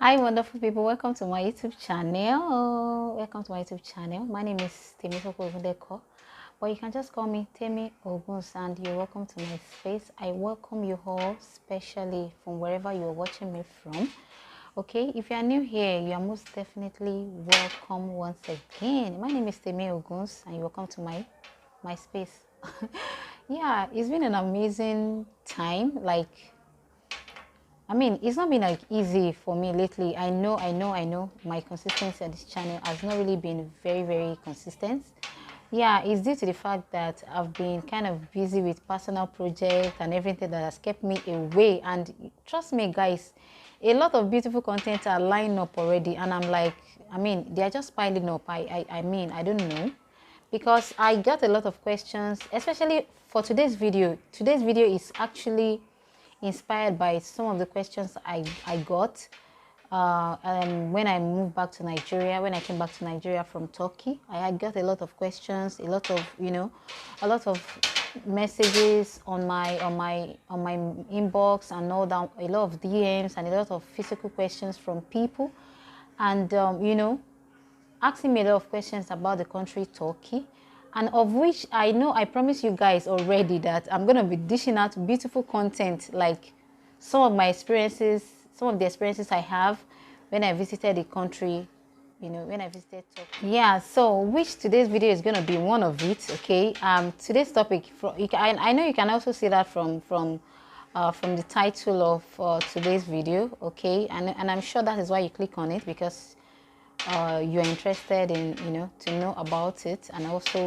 Hi, wonderful people. Welcome to my YouTube channel. Welcome to my YouTube channel. My name is Temitope Ogundeko, but you can just call me Temi Oguns, and you're welcome to my space. I welcome you all, especially from wherever you're watching me from. Okay, if you are new here, you are most definitely welcome once again. My name is Temi Oguns, and you're welcome to my space. Yeah, it's been an amazing time. It's not been like easy for me lately. I know my consistency on this channel has not really been very consistent. Yeah, it's due to the fact that I've been kind of busy with personal projects and everything that has kept me away. And trust me, guys, a lot of beautiful content are lining up already. And I'm like, they're just piling up. I don't know. Because I got a lot of questions, especially for today's video. Today's video is actually inspired by some of the questions I got when I moved back to Nigeria. When I came back to Nigeria from Turkey, I had got a lot of questions, a lot of messages on my inbox, and all that, a lot of DMs and a lot of physical questions from people, and asking me a lot of questions about the country Turkey, and of which I promise you guys already that I'm going to be dishing out beautiful content, like some of my experiences, some of the experiences I have when I visited the country, when I visited Turkey. Yeah, so which today's video is going to be one of it, okay? Today's topic, I know you can also see that from the title of today's video, okay? And I'm sure that is why you click on it, because you're interested in to know about it, and also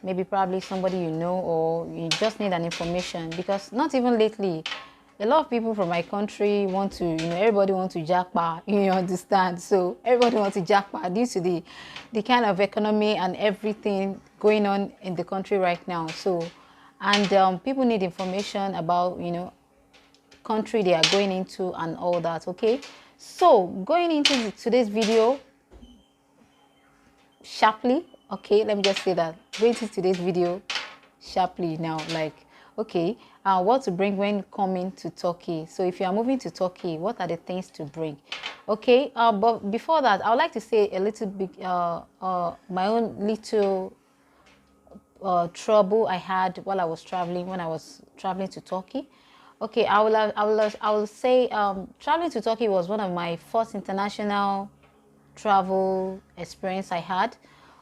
maybe probably somebody or you just need an information, because not even lately a lot of people from my country want to everybody wants to jackpot, you understand? So everybody wants to jackpot due to the kind of economy and everything going on in the country right now. So and people need information about country they are going into and all that. Okay, so going into today's video sharply, okay, let me just say that, going to today's video sharply now, like, okay, what to bring when coming to Turkey. So if you are moving to Turkey, what are the things to bring? Okay, but before that, I would like to say a little bit my own little trouble I had while I was traveling, when I was traveling to Turkey. Okay, I will say traveling to Turkey was one of my first international travel experience I had.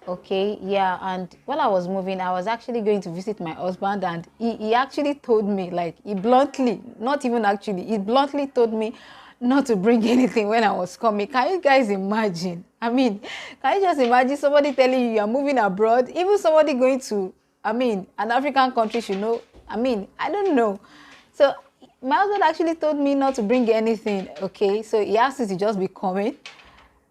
Okay, yeah, and while I was moving, I was actually going to visit my husband, and he actually told me, like, he bluntly, not even actually, he bluntly told me not to bring anything when I was coming. Can you guys imagine? Can you just imagine somebody telling you you're moving abroad, even somebody going to, an African country should know. I don't know. So my husband actually told me not to bring anything. Okay, so he asked me to just be coming.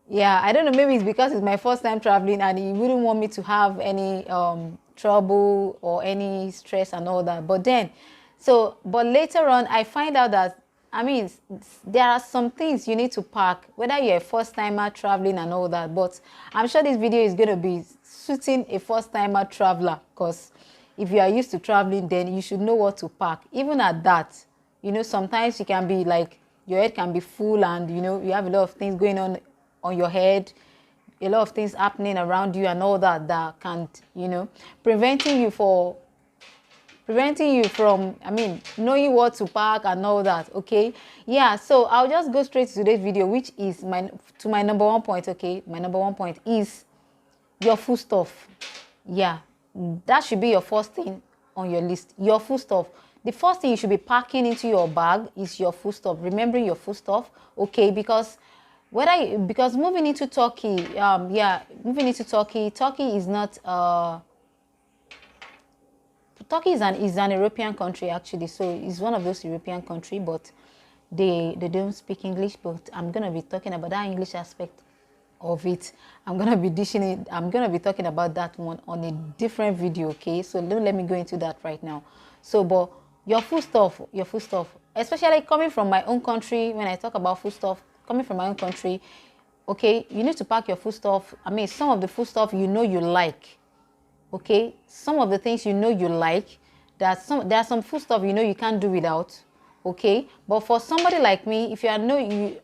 Yeah, I don't know, maybe it's because it's my first time traveling and he wouldn't want me to have any trouble or any stress and all that. But later on, I find out that, there are some things you need to pack, whether you're a first timer traveling and all that. But I'm sure this video is going to be suiting a first timer traveler, because if you are used to traveling, then you should know what to pack. Even at that, sometimes you can be like, your head can be full, and you have a lot of things going on your head, a lot of things happening around you and all that, that can't, preventing you from, knowing what to pack and all that. Okay, yeah, so I'll just go straight to today's video, which is my number one point. Okay, my number one point is your food stuff. Yeah, that should be your first thing on your list, your food stuff. The first thing you should be packing into your bag is your food stuff, remembering your food stuff. Okay, because moving into Turkey, Turkey is not Turkey is an European country, actually. So it's one of those European country, but they don't speak English. But I'm gonna be talking about that English aspect of it. I'm gonna be talking about that one on a different video. Okay, so don't let me go into that right now. So, but your food stuff, especially coming from my own country. When I talk about food stuff, coming from my own country, okay, you need to pack your food stuff. Some of the food stuff you like. Okay, some of the things you like. There are some food stuff you can't do without. okay? But for somebody like me, if you are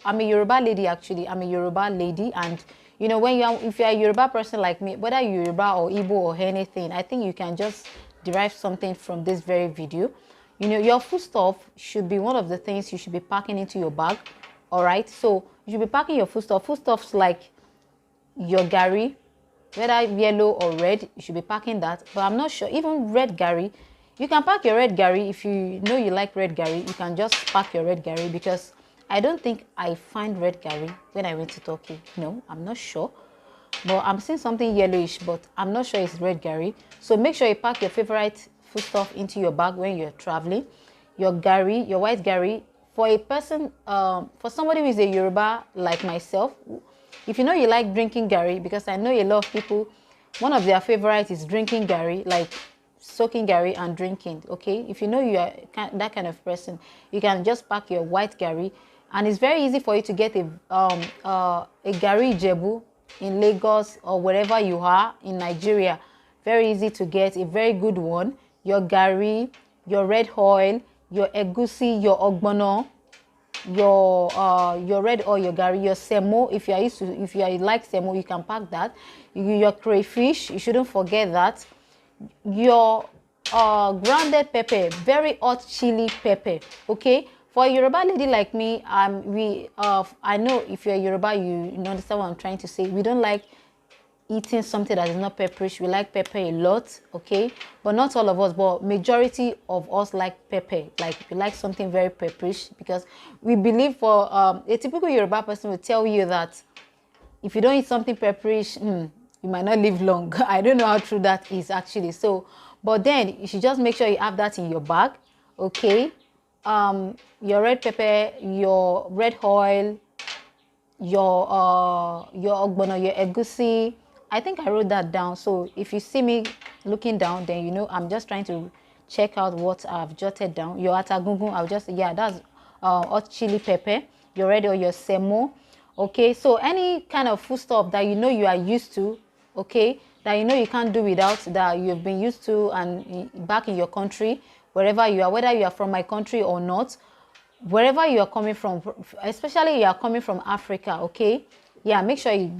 I'm a Yoruba lady actually. I'm a Yoruba lady, and you know, if you are a Yoruba person like me, whether you're Yoruba or Igbo or anything, I think you can just derive something from this very video. You know, your foodstuff should be one of the things you should be packing into your bag. All right, so you should be packing your foodstuffs like your gari, whether yellow or red, you should be packing that. But I'm not sure, even red gari, you can pack your red gari. If you know you like red gari, you can just pack your red gari, because I don't think I find red gari when I went to Turkey. No, I'm not sure. But I'm seeing something yellowish, but I'm not sure it's red gari. So make sure you pack your favorite foodstuff into your bag when you're traveling. Your gari, your white gari. For a person, for somebody who is a Yoruba like myself, if you know you like drinking gari, because I know a lot of people, one of their favorites is drinking gari, like soaking gari and drinking, okay? If you know you are that kind of person, you can just pack your white gari, and it's very easy for you to get a gari Jebu in Lagos or wherever you are in Nigeria. Very easy to get, a very good one. Your gari, your red oil, your egusi, your ogbono, your red oil, your gari, your semo. If you are like semo, you can pack that. Your crayfish, you shouldn't forget that. Your grounded pepper, very hot chili pepper, okay? For a Yoruba lady like me, I know if you're Yoruba, you understand what I'm trying to say. We don't like eating something that is not pepperish. We like pepper a lot, okay? But not all of us, but majority of us like pepper. Like, we like something very pepperish, because we believe for a typical Yoruba person will tell you that if you don't eat something pepperish, you might not live long. I don't know how true that is actually. So, but then you should just make sure you have that in your bag, okay? Your red pepper, your red oil, your ogbono, your egusi. I think I wrote that down. So if you see me looking down, then you know I'm just trying to check out what I've jotted down. Your atagungun, I'll just, yeah, that's hot chili pepper. Your red or your semo. Okay, so any kind of food stuff that you know you are used to, okay, that you know you can't do without, that you've been used to and back in your country, wherever you are, whether you are from my country or not, wherever you are coming from, especially you are coming from Africa, okay, yeah, make sure you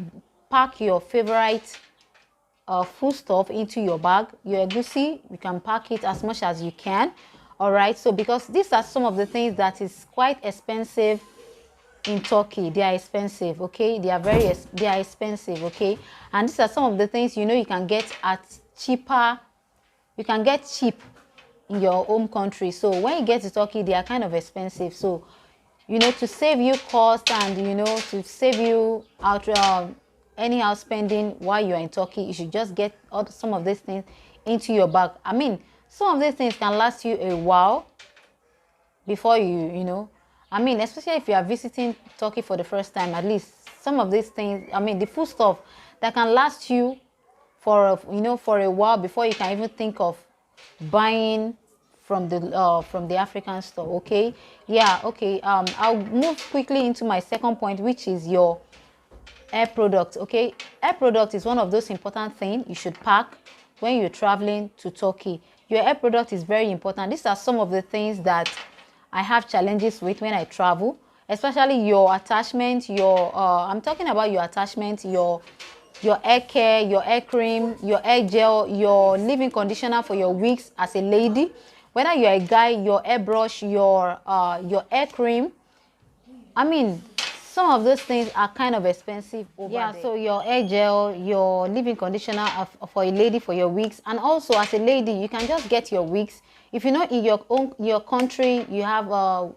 pack your favorite food stuff into your bag. Your egusi, you can pack it as much as you can. All right, so because these are some of the things that is quite expensive in Turkey. They are expensive, okay? They are expensive, okay? And these are some of the things you know you can get at cheaper. You can get cheap in your home country. So when you get to Turkey, they are kind of expensive. So, you know, to save you cost and, you know, to save you out anyhow spending while you're in Turkey, you should just get some of these things into your bag. I mean, some of these things can last you a while before you know. I mean, especially if you are visiting Turkey for the first time, at least some of these things, I mean, the food stuff that can last you for, you know, for a while before you can even think of buying from the African store, okay? Yeah, okay. I'll move quickly into my second point, which is your air product, okay? Air product is one of those important things you should pack when you're traveling to Turkey. Your air product is very important. These are some of the things that I have challenges with when I travel, especially your attachment, I'm talking about your attachment, your hair care, your hair cream, your hair gel, your leave-in conditioner for your wigs as a lady. Whether you're a guy, your hair brush, your hair cream. I mean, some of those things are kind of expensive over there. So your hair gel, your leave-in conditioner for a lady for your wigs, and also as a lady, you can just get your wigs. If you know in your country you have a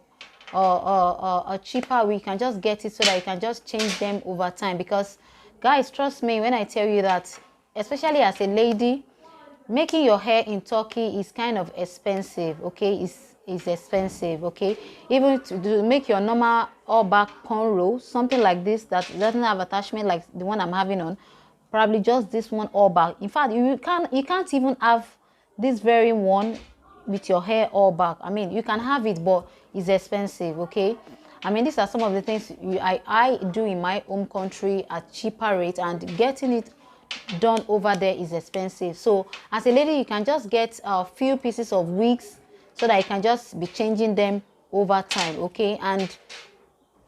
cheaper wig, you can just get it so that you can just change them over time. Because guys, trust me when I tell you that, especially as a lady, making your hair in Turkey is kind of expensive, okay? It's expensive, okay? Even to make your normal all back cornrow, something like this that doesn't have attachment like the one I'm having on, probably just this one all back. In fact, you can't even have this very one with your hair all back. I mean, you can have it, but it's expensive, okay? I mean, these are some of the things I do in my home country at cheaper rate, and getting it done over there is expensive. So as a lady, you can just get a few pieces of wigs so that you can just be changing them over time. Okay, and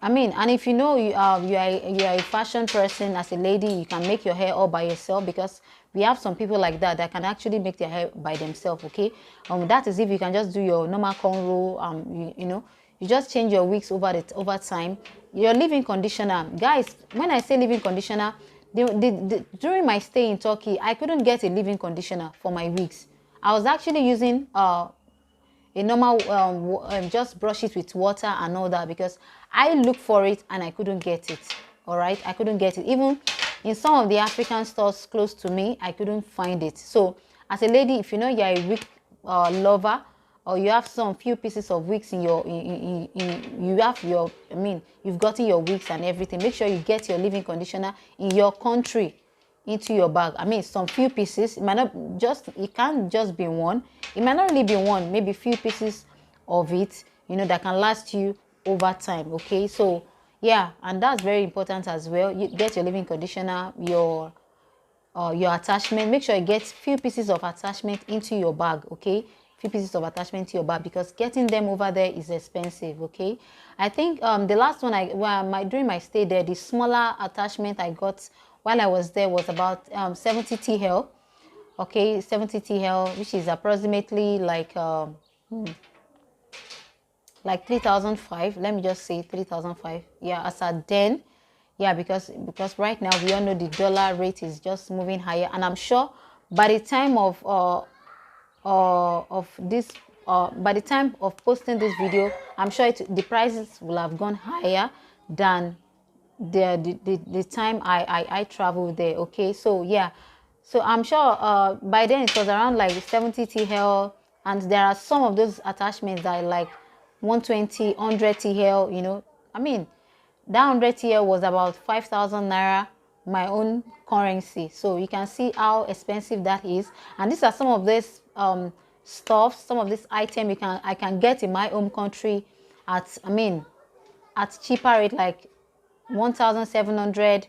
I mean, and if you know you are a fashion person as a lady, you can make your hair all by yourself, because we have some people like that that can actually make their hair by themselves. Okay, that is if you can just do your normal cornrow. You know, you just change your wigs over time. Your leave-in conditioner, guys. When I say leave-in conditioner, during my stay in Turkey, I couldn't get a leave-in conditioner for my wigs. I was actually using a normal just brush it with water and all that, because I looked for it and I couldn't get it. All right, I couldn't get it. Even in some of the African stores close to me, I couldn't find it. So as a lady, if you know you're a wig lover, or you have some few pieces of wigs in your you have your, I mean, you've gotten your wigs and everything, make sure you get your leave-in conditioner in your country into your bag. I mean, some few pieces. It might not just, it can't just be one. It might not really be one, maybe few pieces of it, you know, that can last you over time. Okay, so yeah, and that's very important as well. You get your leave-in conditioner, your attachment. Make sure you get few pieces of attachment into your bag. Okay, few pieces of attachment to your bag, because getting them over there is expensive. Okay, I think the last one during my stay there, the smaller attachment I got while I was there was about 70 TL. Okay, 70 TL, which is approximately like 3,005. Let me just say 3,005. Yeah, as at then. Yeah, because right now we all know the dollar rate is just moving higher, and I'm sure by the time of this by the time of posting this video, I'm sure the prices will have gone higher than the time I traveled there. Okay, so yeah, so I'm sure by then it was around like 70 TL, and there are some of those attachments that are like 120, 100 TL. You know, I mean, that 100 TL was about 5,000 naira, my own currency. So you can see how expensive that is. And these are some of this stuff, some of this item I can get in my home country at, I mean, at cheaper rate, like 1,700,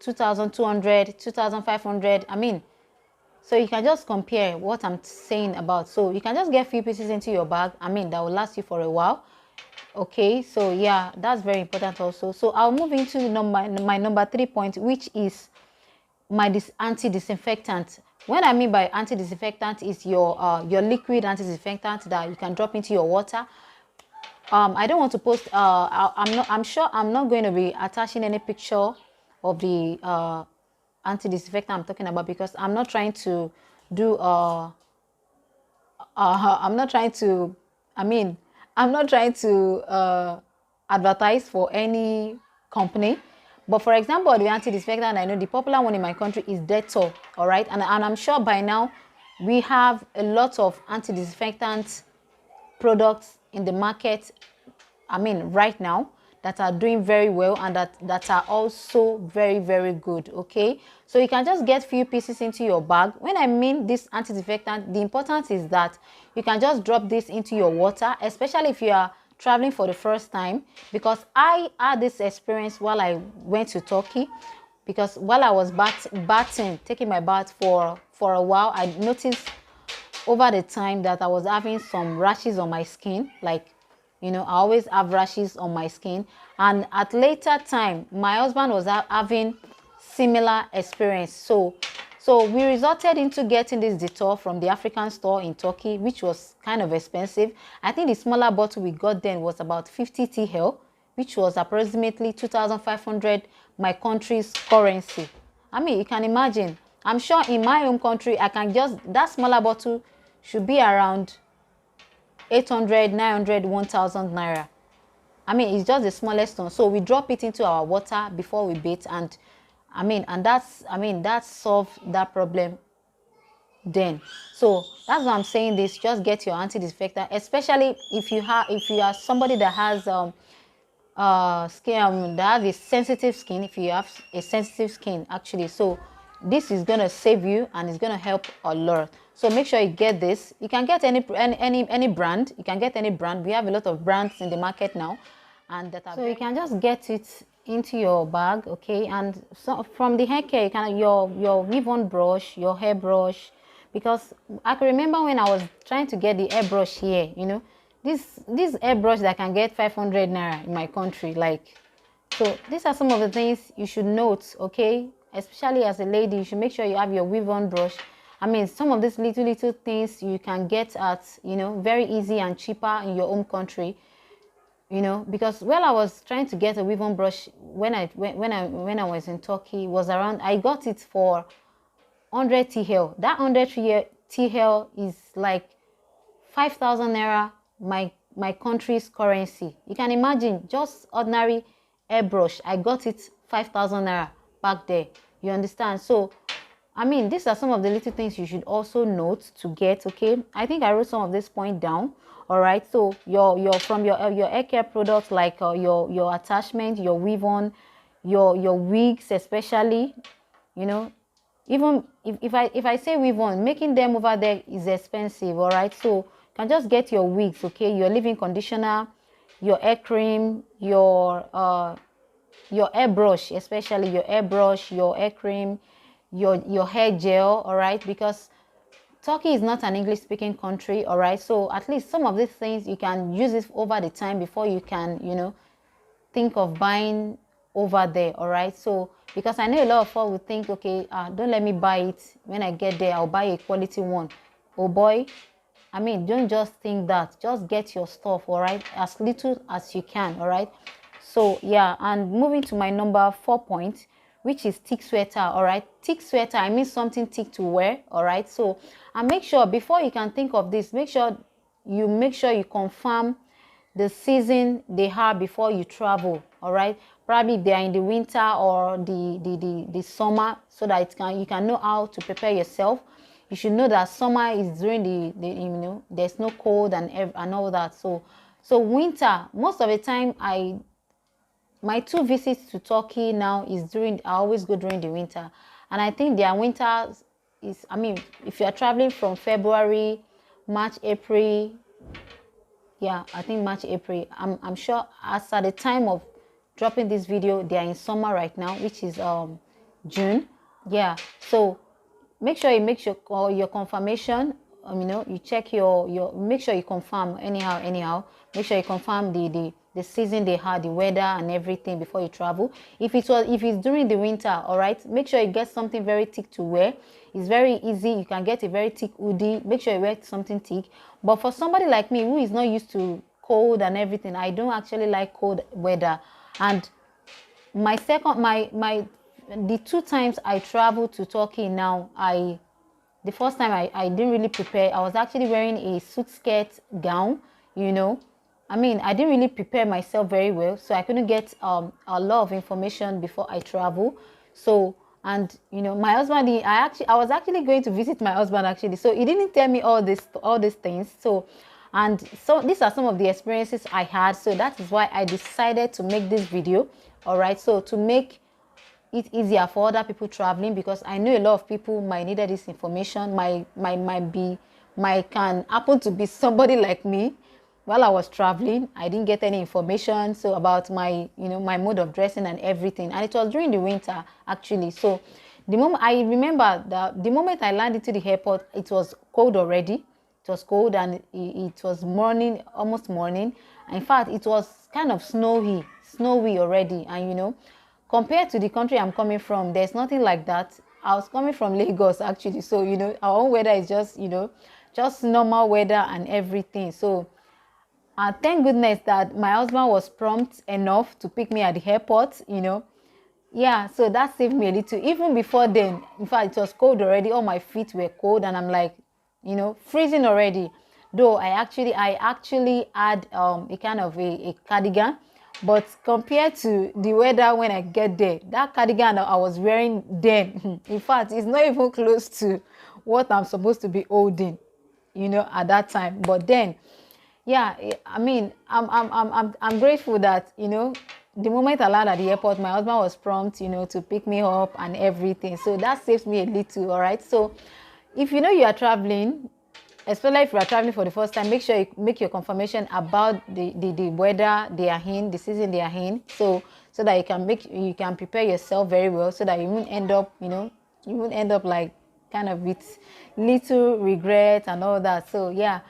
2,200, 2,500. I mean, so you can just compare what I'm saying about. So you can just get few pieces into your bag. I mean, that will last you for a while. Okay, so yeah, that's very important also. So I'll move into my number 3 point, which is my anti-disinfectant. What I mean by anti-disinfectant is your liquid anti-disinfectant that you can drop into your water. I don't want to post. I'm sure I'm not going to be attaching any picture of the anti-disinfectant I'm talking about, because I'm not trying to do. I'm not trying to. I mean, I'm not trying to advertise for any company. But for example, the anti-disinfectant, I know the popular one in my country is Dettol. All right, and I'm sure by now we have a lot of anti-disinfectant products in the market, I mean right now, that are doing very well, and that are also very, very good. Okay, so you can just get few pieces into your bag. When I mean this anti-disinfectant, the importance is that you can just drop this into your water, especially if you are traveling for the first time, because I had this experience while I went to Turkey. Because while I was taking my bath for a while, I noticed over the time that I was having some rashes on my skin. Like, you know, I always have rashes on my skin, and at later time my husband was having similar experience. So we resorted into getting this Dettol from the African store in Turkey, which was kind of expensive. I think the smaller bottle we got then was about 50 TL, which was approximately 2,500 my country's currency. I mean, you can imagine. I'm sure in my home country, I can just, that smaller bottle should be around 800, 900, 1,000 naira. I mean, it's just the smallest one. So we drop it into our water before we bathe, and that solved that problem then. So that's why I'm saying this. Just get your anti-disinfectant, especially if you are somebody that has skin that have a sensitive skin. If you have a sensitive skin, actually, so this is gonna save you and it's gonna help a lot. So make sure you get this. You can get any brand. You can get any brand. We have a lot of brands in the market now, and that are, so you can just get it into your bag. Okay, and so from the hair care, you can your weave-on brush, your hair brush, because I can remember when I was trying to get the hair brush here, you know, this airbrush that can get 500 naira in my country, like. So these are some of the things you should note, okay? Especially as a lady, you should make sure you have your weave-on brush. I mean, some of these little things you can get at, you know, very easy and cheaper in your own country, you know, because while I was trying to get a weave-on brush when I was in Turkey, was around, I got it for 100 TL. That 100 TL is like 5,000 naira, my country's currency. You can imagine, just ordinary airbrush, I got it 5,000 naira back there. You understand? So I mean, these are some of the little things you should also note to get, okay? I think I wrote some of this point down. All right, so your hair care products, like your attachment, your weave on, your wigs especially, you know, even if I say weave on, making them over there is expensive. All right, so you can just get your wigs, okay? Your leave-in conditioner, your hair cream, your airbrush, especially your airbrush, your hair cream, your hair gel. All right, because Turkey is not an English speaking country. All right, so at least some of these things you can use it over the time before you can, you know, think of buying over there. All right, so because I know a lot of people would think, okay, don't let me buy it, when I get there I'll buy a quality one. Oh boy, I mean, don't just think that, just get your stuff, all right, as little as you can. All right, so yeah, and moving to my number 4 point, which is thick sweater. All right, thick sweater, I mean something thick to wear. All right, so and make sure before you can think of this, make sure you confirm the season they have before you travel. All right, probably they are in the winter or the summer, so that you can know how to prepare yourself. You should know that summer is during the you know, there's no cold and all that. So winter, most of the time, my 2 visits to Turkey now is I always go during the winter. And I think their winter is, I mean, if you are traveling from February, March, April, yeah, I think March, April, I'm sure as at the time of dropping this video, they are in summer right now, which is June. Yeah, so make sure you make your confirmation. You know, you check your make sure you confirm anyhow. Make sure you confirm the season they had, the weather and everything before you travel. If it's during the winter, all right, make sure you get something very thick to wear. It's very easy. You can get a very thick hoodie. Make sure you wear something thick. But for somebody like me who is not used to cold and everything, I don't actually like cold weather. And the 2 times I traveled to Turkey now, the first time I didn't really prepare. I was actually wearing a suit skirt gown, you know. I mean, I didn't really prepare myself very well, so I couldn't get a lot of information before I travel. So, and you know, my husband, I was actually going to visit my husband actually, so he didn't tell me all these things. So, and so these are some of the experiences I had. So that is why I decided to make this video. All right, so to make it easier for other people traveling, because I know a lot of people might need this information, might can happen to be somebody like me. While I was traveling, I didn't get any information so about my, you know, my mode of dressing and everything, and it was during the winter actually. So the moment I remember that the moment I landed to the airport, it was cold already. It was cold, and it was morning, almost morning. In fact, it was kind of snowy already. And you know, compared to the country I'm coming from, there's nothing like that. I was coming from Lagos actually, so you know, our own weather is just, you know, just normal weather and everything. So thank goodness that my husband was prompt enough to pick me at the airport, you know. Yeah, so that saved me a little. Even before then, in fact, it was cold already. All my feet were cold, and I'm like, you know, freezing already. Though I actually had a kind of a cardigan, but compared to the weather when I get there, that cardigan I was wearing then, in fact, it's not even close to what I'm supposed to be holding, you know, at that time. But then, yeah, I mean, I'm grateful that, you know, the moment I landed at the airport, my husband was prompt, you know, to pick me up and everything. So that saves me a little. All right, so if you know you are traveling, especially if you are traveling for the first time, make sure you make your confirmation about the weather they are in, the season they are in, so that you can prepare yourself very well, so that you won't end up, you know, like kind of with little regret and all that. So yeah,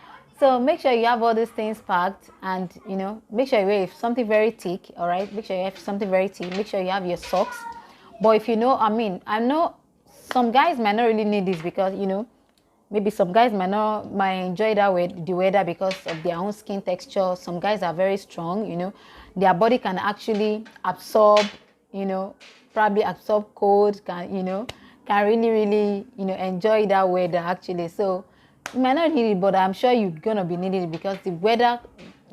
So make sure you have all these things packed, and you know, make sure you have something very thick. All right, make sure you have something very thick. Make sure you have your socks. But if you know, I know some guys might not really need this, because you know, maybe some guys might enjoy the weather because of their own skin texture. Some guys are very strong, you know, their body can actually absorb, you know, probably absorb cold, can really, you know, enjoy that weather actually. So you might not need it, but I'm sure you're gonna be needing it, because the weather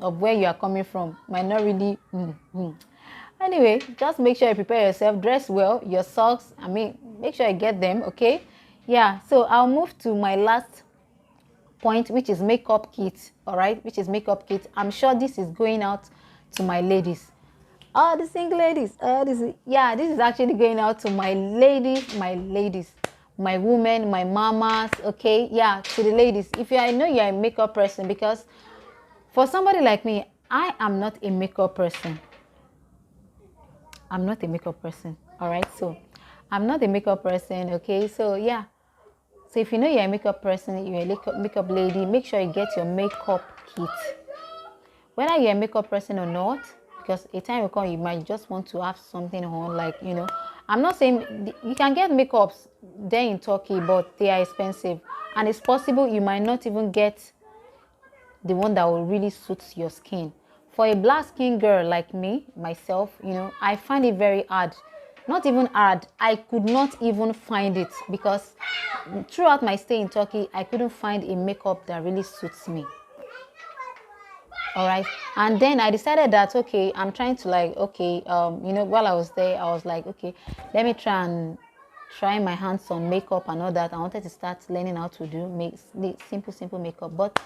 of where you are coming from might not really. Anyway, just make sure you prepare yourself, dress well, your socks, make sure you get them, okay? Yeah, so I'll move to my last point, which is makeup kit. All right, which is makeup kit. I'm sure this is going out to my ladies, the single ladies. This is actually going out to my ladies, my women, my mamas. Okay, yeah, to the ladies. I know you're a makeup person, because for somebody like me, I am not a makeup person. I'm not a makeup person. All right, so I'm not a makeup person. Okay, so yeah. So if you know you're a makeup person, you're a makeup lady, make sure you get your makeup kit. Whether you're a makeup person or not, because a time will come you might just want to have something on, like, you know. I'm not saying you can get makeups there in Turkey, but they are expensive. And it's possible you might not even get the one that will really suit your skin. For a black skin girl like me, myself, you know, I find it very hard. Not even hard, I could not even find it, because throughout my stay in Turkey, I couldn't find a makeup that really suits me. All right, and then I decided that, okay, I'm trying to, like, okay, you know, while I was there, I was like, okay, let me try my hands on makeup and all that. I wanted to start learning how to do simple makeup, but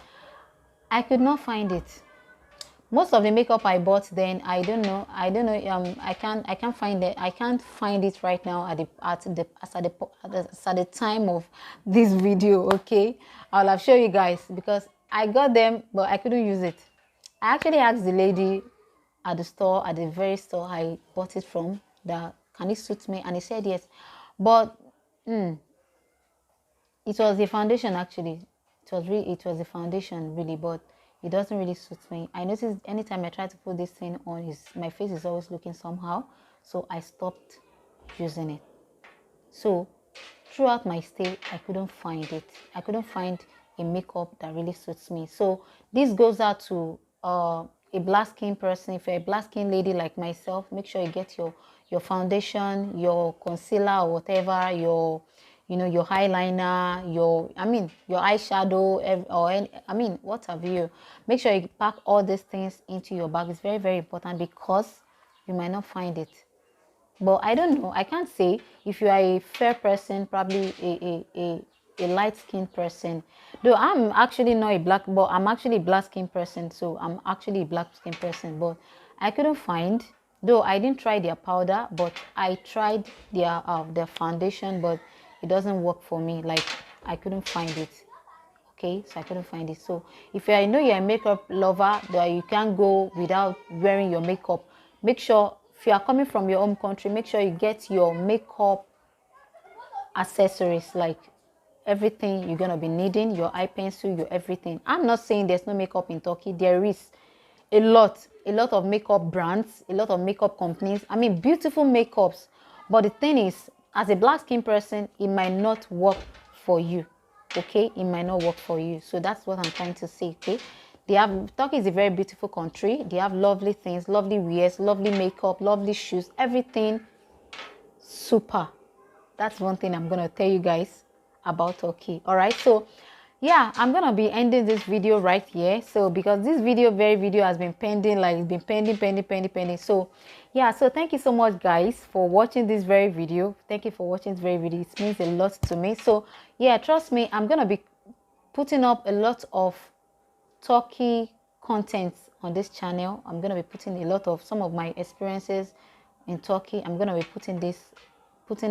I could not find it. Most of the makeup I bought then, I don't know, I can't find it. I can't find it right now at the time of this video. Okay, I'll have show you guys, because I got them but I couldn't use it. I actually asked the lady at the very store I bought it from, that can it suit me, and he said yes, but it was the foundation actually. It was the foundation really, but it doesn't really suit me. I noticed anytime I try to put this thing on, my face is always looking somehow, so I stopped using it. So throughout my stay, I couldn't find it. I couldn't find a makeup that really suits me. So this goes out to a black skin person. If you're a black skin lady like myself, make sure you get your foundation, your concealer, or whatever, your eyeliner, your eyeshadow, or what have you. Make sure you pack all these things into your bag. It's very, very important, because you might not find it. But I don't know, I can't say. If you are a fair person, probably a light-skinned person, though I'm actually not a black, but I'm actually a black-skinned person, so I'm actually a black-skinned person, but I couldn't find, though I didn't try their powder, but I tried their foundation, but it doesn't work for me. Like, I couldn't find it. Okay, so I couldn't find it. So if I know you're a makeup lover, that you can't go without wearing your makeup, make sure, if you are coming from your home country, make sure you get your makeup accessories, like everything you're gonna be needing, your eye pencil, your everything. I'm not saying there's no makeup in Turkey. There is a lot of makeup brands, a lot of makeup companies. Beautiful makeups. But the thing is, as a black skin person, it might not work for you. Okay, it might not work for you. So that's what I'm trying to say. Okay, Turkey is a very beautiful country. They have lovely things, lovely wears, lovely makeup, lovely shoes, everything super. That's one thing I'm gonna tell you guys about Turkey. All right, so yeah, I'm gonna be ending this video right here. So because this video has been pending, like it's been pending. So yeah, so thank you so much guys for watching this very video. Thank you for watching this very video. It means a lot to me. So yeah, trust me, I'm gonna be putting up a lot of Turkey content on this channel. I'm gonna be putting a lot of some of my experiences in Turkey. I'm gonna be putting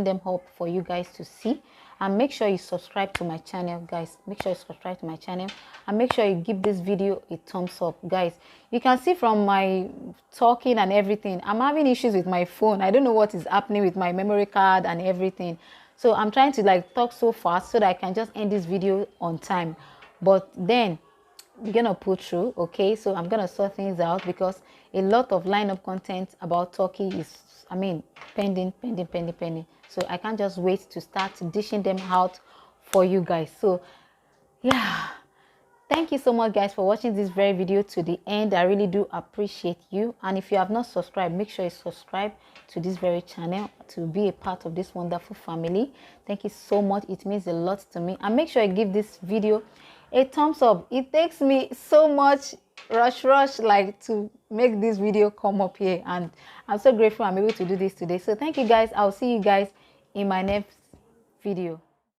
them up for you guys to see. And make sure you subscribe to my channel, guys. Make sure you subscribe to my channel, and make sure you give this video a thumbs up, guys. You can see from my talking and everything, I'm having issues with my phone. I don't know what is happening with my memory card and everything. So I'm trying to like talk so fast so that I can just end this video on time. But then we're gonna put through. Okay, so I'm gonna sort things out because a lot of lineup content about Turkey is, I mean, pending. So I can't just wait to start dishing them out for you guys. So yeah, thank you so much guys for watching this very video to the end. I really do appreciate you, and if you have not subscribed, make sure you subscribe to this very channel to be a part of this wonderful family. Thank you so much, it means a lot to me. And make sure you give this video a thumbs up. It takes me so much rush like to make this video come up here, and I'm so grateful I'm able to do this today. So thank you guys. I'll see you guys in my next video.